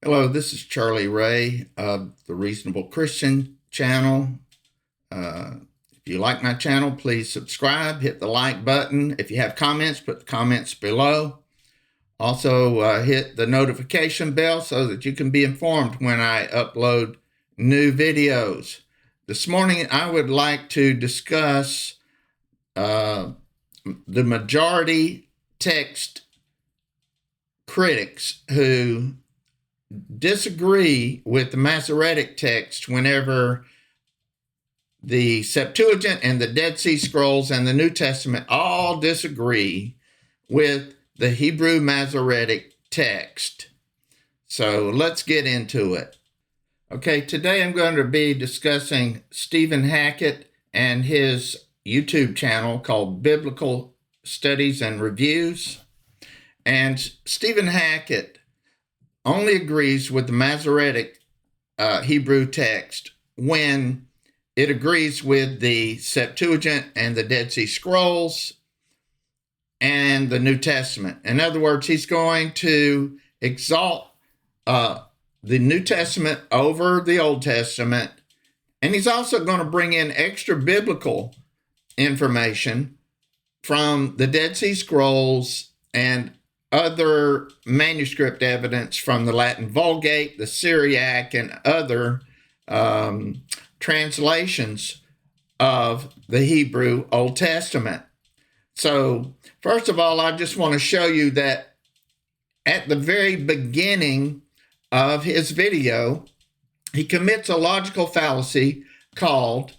Hello, this is Charlie Ray of the Reasonable Christian channel. If you like my channel, please subscribe, hit the like button. If you have comments, put the comments below. Also, hit the notification bell so that you can be informed when I upload new videos. This morning, I would like to discuss the majority text critics who disagree with the Masoretic text whenever the Septuagint and the Dead Sea Scrolls and the New Testament all disagree with the Hebrew Masoretic text. So let's get into it. Okay, today I'm going to be discussing Stephen Hackett and his YouTube channel called Biblical Studies and Reviews. And Stephen Hackett only agrees with the Masoretic Hebrew text when it agrees with the Septuagint and the Dead Sea Scrolls and the New Testament. In other words, he's going to exalt the New Testament over the Old Testament, and he's also going to bring in extra biblical information from the Dead Sea Scrolls and other manuscript evidence from the Latin Vulgate, the Syriac, and other translations of the Hebrew Old Testament. So, first of all, I just want to show you that at the very beginning of his video, he commits a logical fallacy called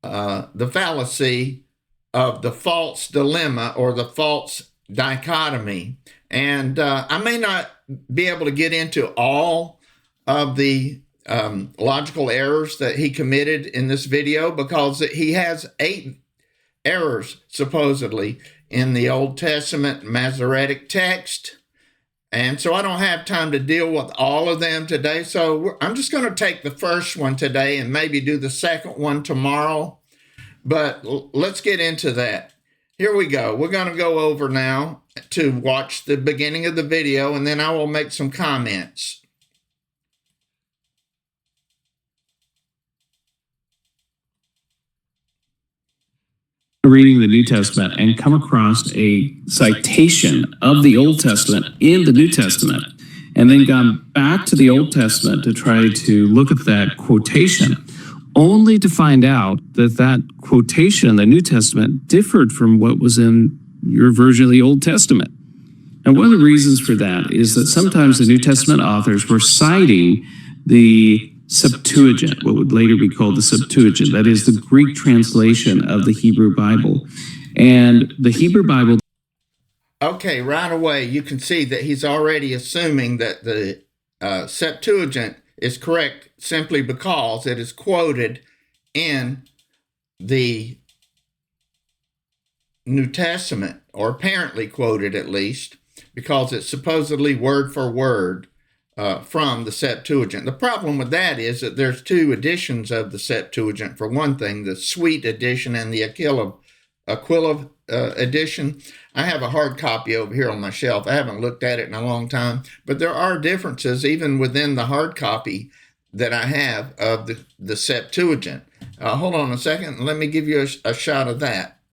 the fallacy of the false dilemma or the false dichotomy. And I may not be able to get into all of the logical errors that he committed in this video because he has 8 errors supposedly in the Old Testament Masoretic text. And so I don't have time to deal with all of them today. So I'm just going to take the first one today and maybe do the second one tomorrow. But let's get into that. Here we go. We're going to go over now to watch the beginning of the video, and then I will make some comments. Reading the New Testament and come across a citation of the Old Testament in the New Testament, and then gone back to the Old Testament to try to look at that quotation, only to find out that that quotation in the New Testament differed from what was in your version of the Old Testament. And one of the reasons for that is that sometimes the New Testament authors were citing the Septuagint, what would later be called the Septuagint, that is the Greek translation of the Hebrew Bible. And the Hebrew Bible... Okay, right away you can see that he's already assuming that the Septuagint is correct simply because it is quoted in the New Testament, or apparently quoted at least, because it's supposedly word for word from the Septuagint. The problem with that is that there's 2 editions of the Septuagint. For one thing, the Sweet edition and the Aquila edition. I have a hard copy over here on my shelf. I haven't looked at it in a long time, but there are differences even within the hard copy that I have of the Septuagint. Hold on a second. Let me give you a shot of that.